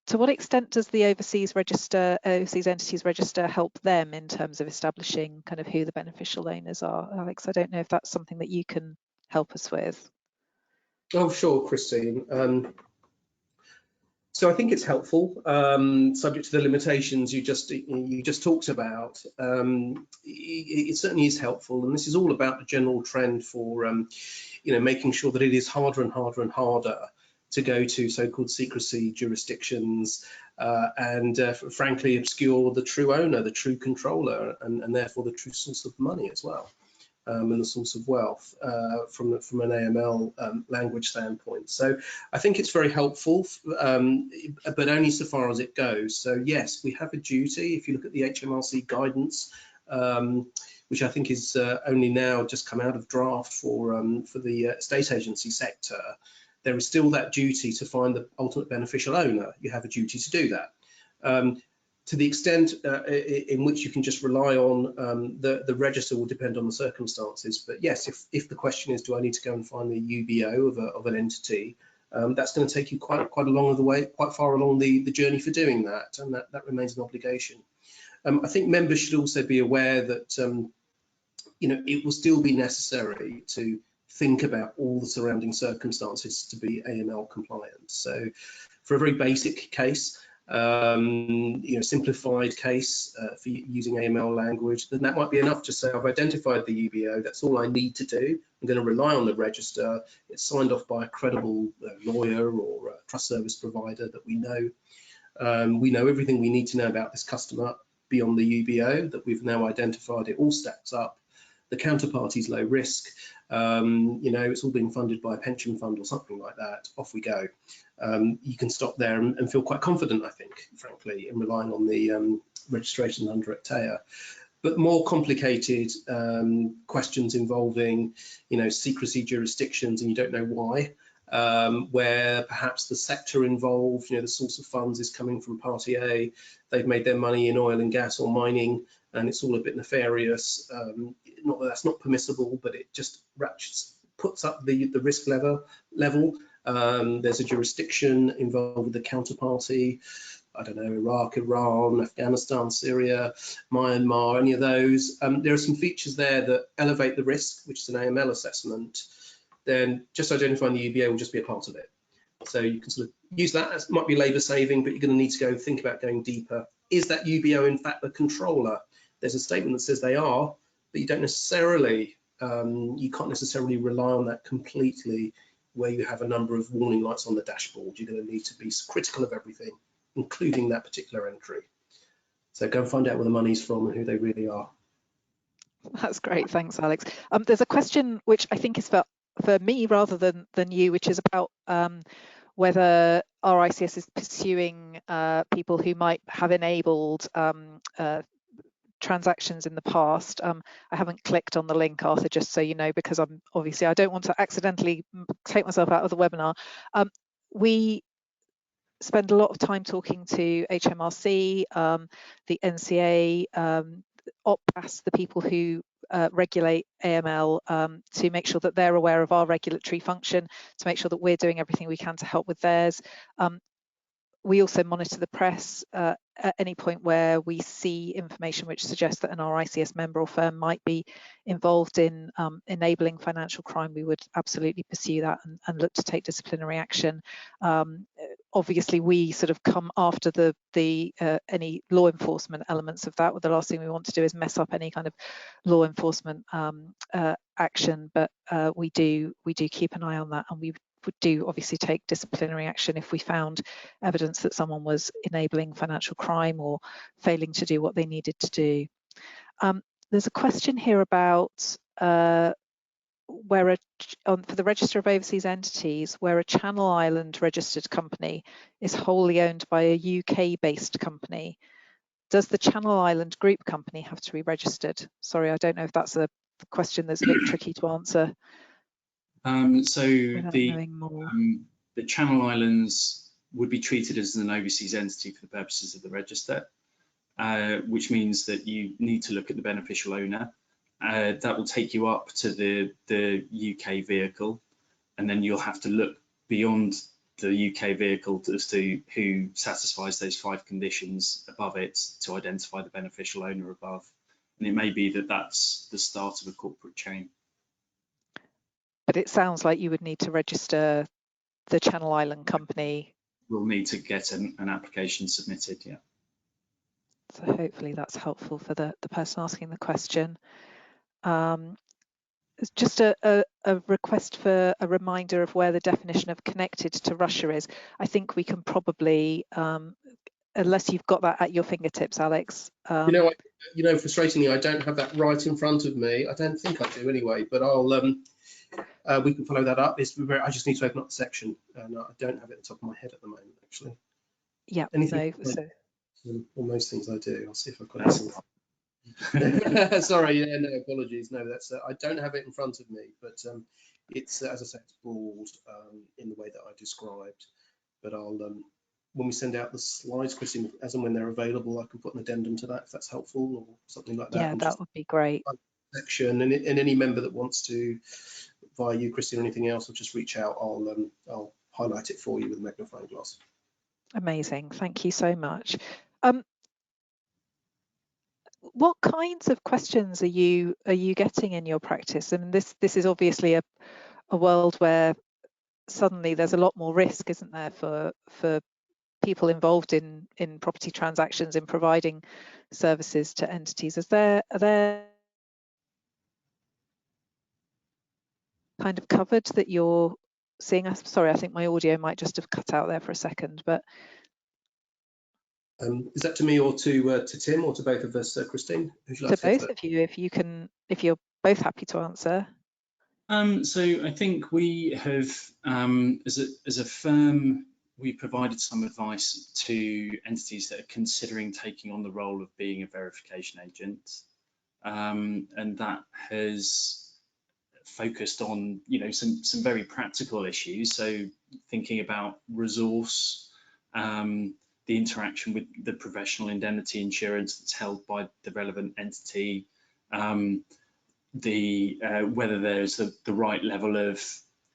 To what extent does the overseas entities register help them in terms of establishing kind of who the beneficial owners are? Alex, I don't know if that's something that you can help us with. Oh, sure, Christine. So I think it's helpful, subject to the limitations you just talked about. It certainly is helpful, and this is all about the general trend for making sure that it is harder and harder and harder to go to so-called secrecy jurisdictions and frankly obscure the true owner, the true controller, and therefore the true source of money as well. And the source of wealth from an AML language standpoint. So I think it's very helpful, but only so far as it goes. So yes, we have a duty. If you look at the HMRC guidance, which I think is only now just come out of draft for the estate agency sector, there is still that duty to find the ultimate beneficial owner. You have a duty to do that. To the extent in which you can just rely on the register will depend on the circumstances. But yes, if the question is, do I need to go and find the UBO of an entity, that's going to take you quite far along the journey for doing that, and that remains an obligation. I think members should also be aware that it will still be necessary to think about all the surrounding circumstances to be AML compliant. So for a very basic case, simplified case for using AML language, then that might be enough to say I've identified the UBO, that's all I need to do. I'm going to rely on the register. It's signed off by a credible lawyer or a trust service provider that we know. We know everything we need to know about this customer beyond the UBO that we've now identified. It all stacks up. The counterparty's low risk. It's all being funded by a pension fund or something like that. Off we go. You can stop there and feel quite confident, I think, frankly, in relying on the registration under ICTEA. But more complicated questions involving, secrecy jurisdictions, and you don't know why, where perhaps the sector involved, the source of funds is coming from party A, they've made their money in oil and gas or mining, and it's all a bit nefarious. Not that that's not permissible, but it just puts up the risk level. There's a jurisdiction involved with the counterparty. I don't know, Iraq, Iran, Afghanistan, Syria, Myanmar, any of those. There are some features there that elevate the risk, which is an AML assessment. Then just identifying the UBO will just be a part of it. So you can sort of use that. It might be labour saving, but you're going to need to go think about going deeper. Is that UBO in fact the controller? There's a statement that says they are, but you don't necessarily, you can't necessarily rely on that completely where you have a number of warning lights on the dashboard. You're going to need to be critical of everything, including that particular entry. So go and find out where the money's from and who they really are. That's great, thanks, Alex. There's a question which I think is for me rather than you, which is about whether RICS is pursuing people who might have enabled transactions in the past. I haven't clicked on the link, Arthur, just so you know, because I don't want to accidentally take myself out of the webinar. We spend a lot of time talking to HMRC, the NCA, OPAS, the people who regulate AML, to make sure that they're aware of our regulatory function, to make sure that we're doing everything we can to help with theirs. We also monitor the press at any point where we see information which suggests that an RICS member or firm might be involved in enabling financial crime. We would absolutely pursue that and look to take disciplinary action. Obviously, we sort of come after any law enforcement elements of that. Well, the last thing we want to do is mess up any kind of law enforcement action, but we do keep an eye on that, and we would do obviously take disciplinary action if we found evidence that someone was enabling financial crime or failing to do what they needed to do. There's a question here about where for the Register of Overseas Entities, where a Channel Island registered company is wholly owned by a UK-based company, does the Channel Island group company have to be registered? Sorry, I don't know if that's a question that's a bit tricky to answer. So without knowing more. the Channel Islands would be treated as an overseas entity for the purposes of the register, which means that you need to look at the beneficial owner. That will take you up to the UK vehicle, and then you'll have to look beyond the UK vehicle as to who satisfies those 5 conditions above it to identify the beneficial owner above. And it may be that that's the start of a corporate chain. But it sounds like you would need to register the Channel Island company. We'll need to get an application submitted, yeah. So hopefully that's helpful for the person asking the question. It's just a request for a reminder of where the definition of connected to Russia is. I think we can probably, unless you've got that at your fingertips, Alex. Frustratingly, I don't have that right in front of me. I don't think I do anyway, but I'll we can follow that up. I just need to open up the section, and I don't have it at the top of my head at the moment, actually. Yeah, anything. No, so All most things I do. I'll see if I've got it. Sorry, yeah, no, apologies. No, that's I don't have it in front of me, but it's as I say, it's broad in the way that I described. But I'll when we send out the slides, Christine, as and when they're available, I can put an addendum to that if that's helpful or something like that. Yeah, that would be great. Section and any member that wants to, via you, Christine, or anything else, will just reach out. I'll highlight it for you with a magnifying glass. Amazing, thank you so much. What kinds of questions are you getting in your practice? And this is obviously a world where suddenly there's a lot more risk, isn't there, for people involved in property transactions, in providing services to entities. Are there kind of covered that you're seeing? Sorry, I think my audio might just have cut out there for a second, but is that to me or to Tim or to both of us, Christine? Who'd you like to both of you, if you're both happy to answer. So I think we have, as a firm, we provided some advice to entities that are considering taking on the role of being a verification agent, and that has focused on some very practical issues. So thinking about resource, the interaction with the professional indemnity insurance that's held by the relevant entity, whether there's the right level of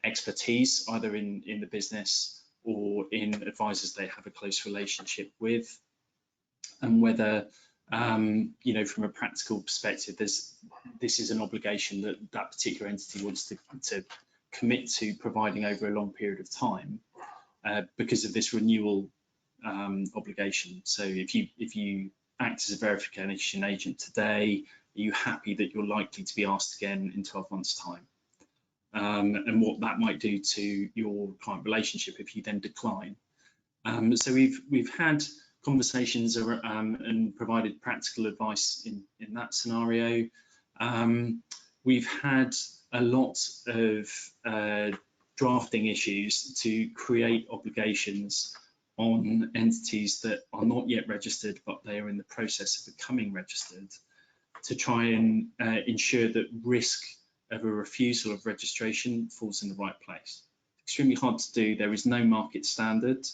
expertise either in the business or in advisors they have a close relationship with, and whether from a practical perspective this is an obligation that particular entity wants to commit to providing over a long period of time because of this renewal obligation. So if you act as a verification agent today, are you happy that you're likely to be asked again in 12 months' time? And what that might do to your client relationship if you then decline. So we've had conversations and provided practical advice in that scenario. We've had a lot of drafting issues to create obligations on entities that are not yet registered, but they are in the process of becoming registered, to try and ensure that risk of a refusal of registration falls in the right place. Extremely hard to do. There is no market standard.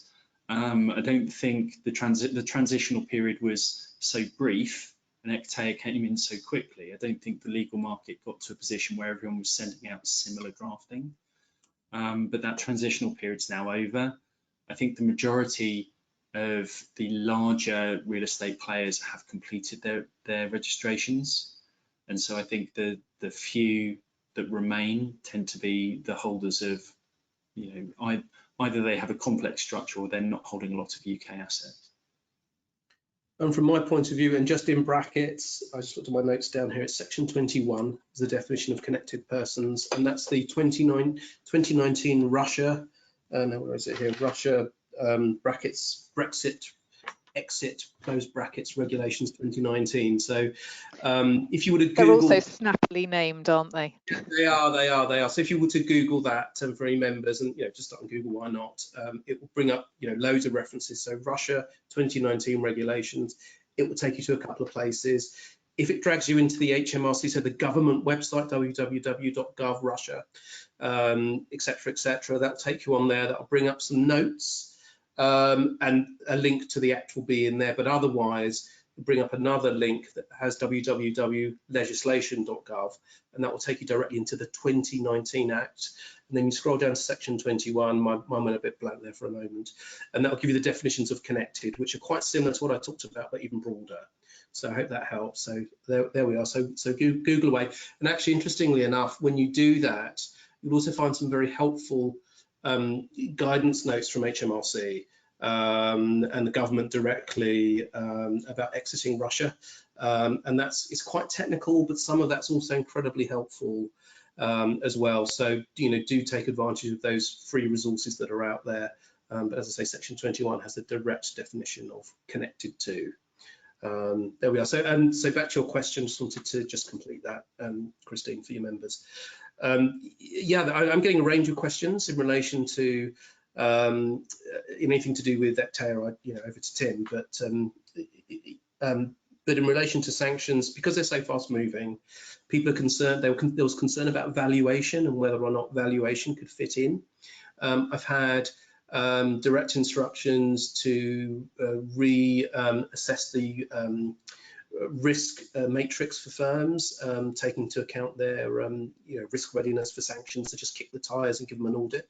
I don't think the transitional period was so brief and ECTA came in so quickly. I don't think the legal market got to a position where everyone was sending out similar drafting. But that transitional period's now over. I think the majority of the larger real estate players have completed their registrations. And so I think the few that remain tend to be the holders of, either they have a complex structure or they're not holding a lot of UK assets. And from my point of view, and just in brackets, I just looked at my notes down here, it's section 21 is the definition of connected persons, and that's the 2019 Russia, where is it here? Russia brackets Brexit exit close brackets regulations 2019. So if you were to They're Google, also snappily named, aren't they? they are. So if you were to Google that for any members, and just start on Google, why not? It will bring up loads of references. So Russia 2019 regulations. It will take you to a couple of places. If it drags you into the HMRC, so the government website, www.gov.russia, etc., that'll take you on there. That'll bring up some notes and a link to the Act will be in there. But otherwise, we'll bring up another link that has www.legislation.gov, and that will take you directly into the 2019 Act. And then you scroll down to section 21. Mine went a bit blank there for a moment, and that will give you the definitions of connected, which are quite similar to what I talked about, but even broader. So I hope that helps. So there we are. So Google away. And actually, interestingly enough, when you do that, you'll also find some very helpful guidance notes from HMRC and the government directly about exiting Russia. And it's quite technical, but some of that's also incredibly helpful as well. So do take advantage of those free resources that are out there. But as I say, section 21 has a direct definition of connected to. There we are. So back to your question, just wanted to complete that, Christine, for your members. Yeah, I'm getting a range of questions in relation to anything to do with that over to Tim, but in relation to sanctions, because they're so fast moving, people are concerned. There was concern about valuation and whether or not valuation could fit in. I've had direct instructions to reassess the risk matrix for firms, taking into account their risk readiness for sanctions, to just kick the tires and give them an audit.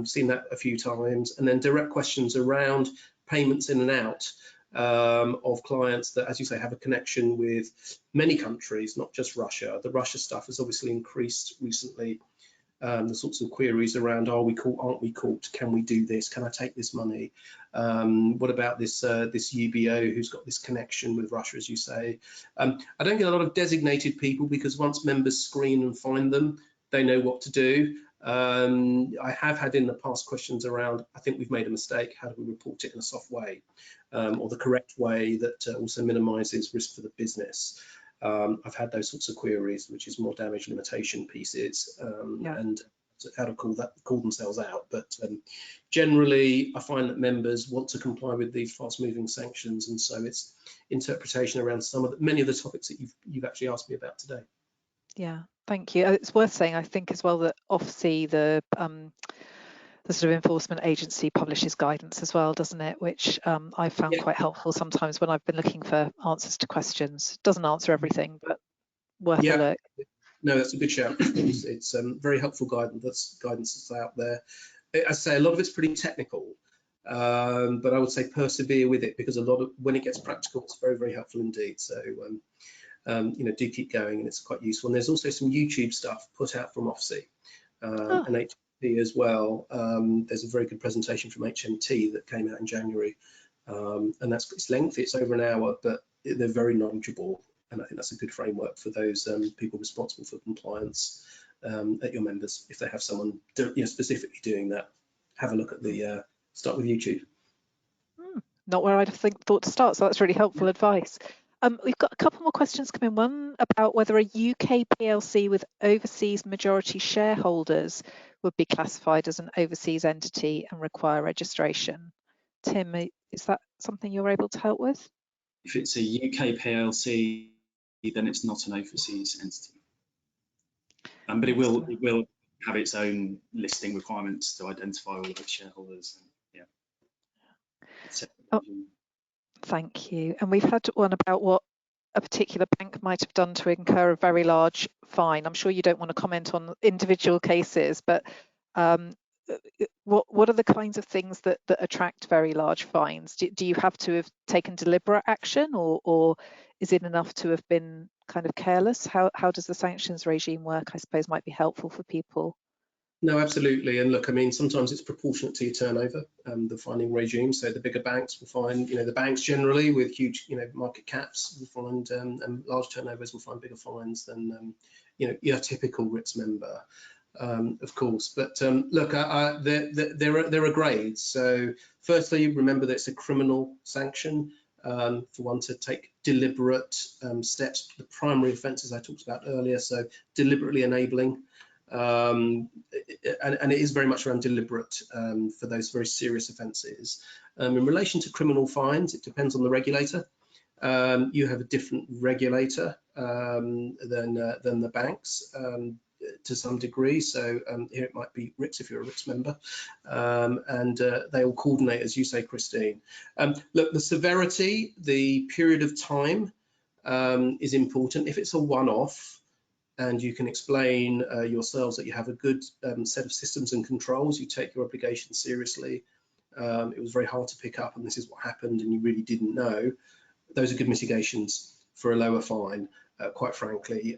Seen that a few times. And then direct questions around payments in and out of clients that, as you say, have a connection with many countries, not just Russia. The Russia stuff has obviously increased recently. The sorts of queries around, are we caught, aren't we caught, can we do this, can I take this money, what about this this UBO who's got this connection with Russia, as you say. I don't get a lot of designated people, because once members screen and find them, they know what to do. I have had in the past questions around, I think we've made a mistake, how do we report it in a soft way, or the correct way that also minimises risk for the business. I've had those sorts of queries, which is more damage limitation pieces, and how to call themselves out. But generally, I find that members want to comply with these fast-moving sanctions, and so it's interpretation around many of the topics that you've actually asked me about today. Yeah, thank you. It's worth saying, I think, as well, that OFSI, the sort of enforcement agency, publishes guidance as well, doesn't it? Which I found quite helpful sometimes when I've been looking for answers to questions. Doesn't answer everything, but worth a look. No, that's a good shout. It's very helpful guidance that's out there. As I say, a lot of it's pretty technical, but I would say persevere with it, because when it gets practical, it's very, very helpful indeed. So do keep going, and it's quite useful. And there's also some YouTube stuff put out from OFSI and HMT as well. There's a very good presentation from HMT that came out in January, and it's lengthy. It's over an hour, but they're very knowledgeable. And I think that's a good framework for those people responsible for compliance at your members. If they have someone specifically doing that, have a look at start with YouTube. Not where I'd have thought to start, so that's really helpful advice. We've got a couple more questions coming. One about whether a UK PLC with overseas majority shareholders would be classified as an overseas entity and require registration. Tim, is that something you're able to help with? If it's a UK PLC, then it's not an overseas entity. But it will have its own listing requirements to identify all of its shareholders. And, thank you. And we've had one about what a particular bank might have done to incur a very large fine. I'm sure you don't want to comment on individual cases, but what are the kinds of things that attract very large fines? Do you have to have taken deliberate action, or is it enough to have been kind of careless? How does the sanctions regime work? I suppose might be helpful for people. No, absolutely. And look, I mean, sometimes it's proportionate to your turnover, the fining regime. So the bigger banks will find, the banks generally with huge, market caps will find, and large turnovers will find bigger fines than, your typical RICS member. of course. But look, there are grades. So firstly, remember that it's a criminal sanction for one to take deliberate steps. The primary offences I talked about earlier, so deliberately enabling. And it is very much around deliberate for those very serious offences. In relation to criminal fines, it depends on the regulator. You have a different regulator than the banks to some degree. So here it might be RICS if you're a RICS member, and they all coordinate, as you say, Christine. Look, the severity, the period of time is important. If it's a one-off, and you can explain yourselves that you have a good set of systems and controls, you take your obligations seriously, it was very hard to pick up and this is what happened and you really didn't know, those are good mitigations for a lower fine, quite frankly.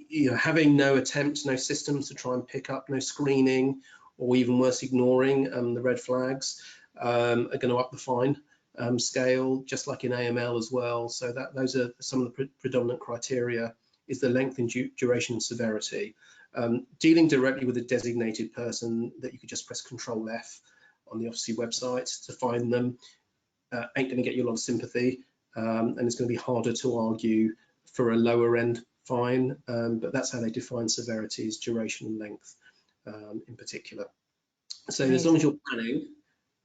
You know, having no attempts, no systems to try and pick up, no screening, or even worse, ignoring the red flags are going to up the fine scale, just like in AML as well. So those are some of the predominant criteria, is the length and duration and severity. Dealing directly with a designated person that you could just press Control F on the Office website to find them ain't going to get you a lot of sympathy, and it's going to be harder to argue for a lower end fine, but that's how they define severities, duration and length in particular. So as long as you're planning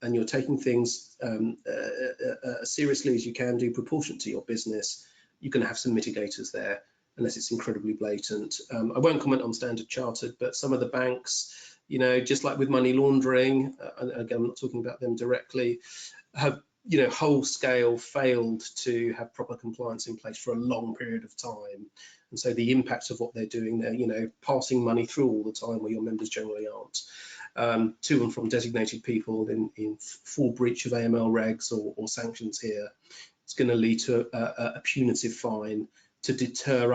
and you're taking things as seriously as you can do, proportionate to your business, you're going to have some mitigators there, unless it's incredibly blatant. I won't comment on Standard Chartered, but some of the banks, you know, just like with money laundering, and again, I'm not talking about them directly, have, you know, whole scale failed to have proper compliance in place for a long period of time. And so the impact of what they're doing, they're, you know, passing money through all the time where your members generally aren't, to and from designated people in full breach of AML regs or sanctions here. It's going to lead to a punitive fine to deter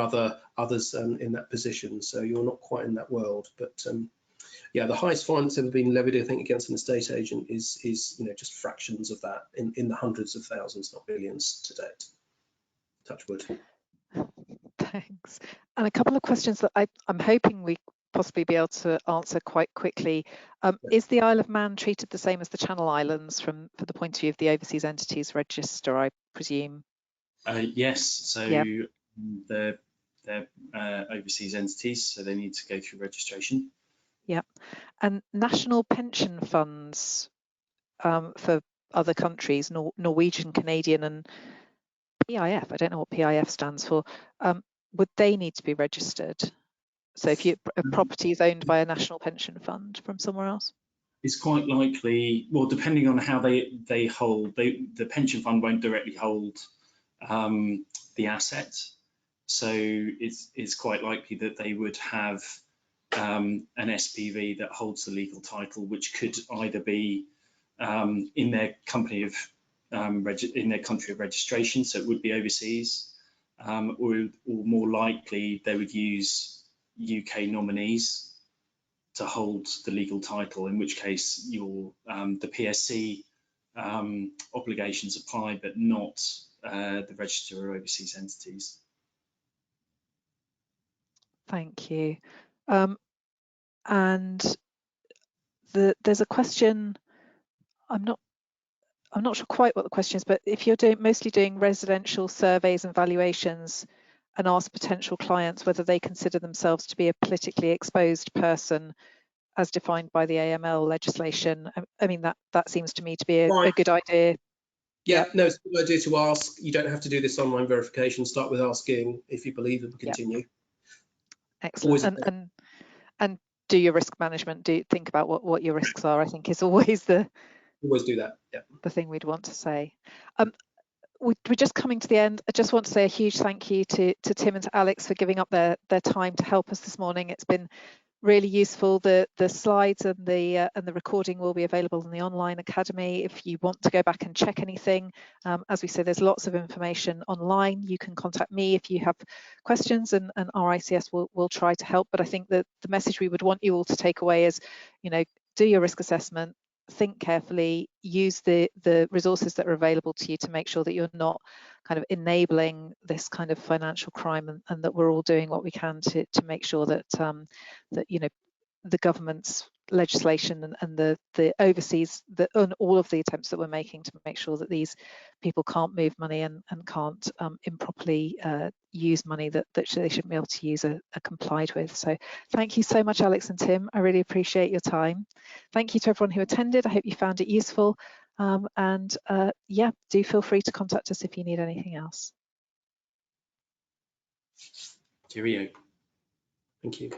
others in that position. So you're not quite in that world, but yeah, the highest fine that's ever been levied, I think, against an estate agent is you know, just fractions of that, in the hundreds of thousands, not billions to date. Touch wood. Thanks. And a couple of questions that I'm hoping we possibly be able to answer quite quickly. Is the Isle of Man treated the same as the Channel Islands for the point of view of the Overseas Entities Register, I presume? Yes, so yep. they're overseas entities, so they need to go through registration. Yeah, and national pension funds for other countries, Norwegian, Canadian, and PIF. I don't know what PIF stands for. Would they need to be registered? So if a property is owned by a national pension fund from somewhere else, it's quite likely. Well, depending on how they hold, the pension fund won't directly hold the asset, so it's quite likely that they would have an SPV that holds the legal title, which could either be in their company of in their country of registration, so it would be overseas, or more likely they would use UK nominees to hold the legal title, in which case your the PSC obligations apply, but not the register of overseas entities. Thank you. And there's a question. I'm not sure quite what the question is, but if you're mostly doing residential surveys and valuations and ask potential clients whether they consider themselves to be a politically exposed person as defined by the AML legislation, I mean, that seems to me to be a good idea. Yeah, no, it's a good idea to ask. You don't have to do this online verification. Start with asking if you believe and continue. Yep. Excellent. And do your risk management. Do think about what your risks are, I think, is always always do that. Yeah. The thing we'd want to say. We're just coming to the end. I just want to say a huge thank you to Tim and to Alex for giving up their time to help us this morning. It's been really useful. The slides and the recording will be available in the online academy if you want to go back and check anything. As we said, there's lots of information online. You can contact me if you have questions, and RICS will try to help. But I think that the message we would want you all to take away is, you know, do your risk assessment, think carefully, use the resources that are available to you to make sure that you're not kind of enabling this kind of financial crime, and that we're all doing what we can to make sure that that, you know, the government's legislation and the overseas, and all of the attempts that we're making to make sure that these people can't move money and can't improperly use money that they shouldn't be able to use are complied with. So thank you so much, Alex and Tim. I really appreciate your time. Thank you to everyone who attended. I hope you found it useful. Yeah, do feel free to contact us if you need anything else. Cheerio. Thank you.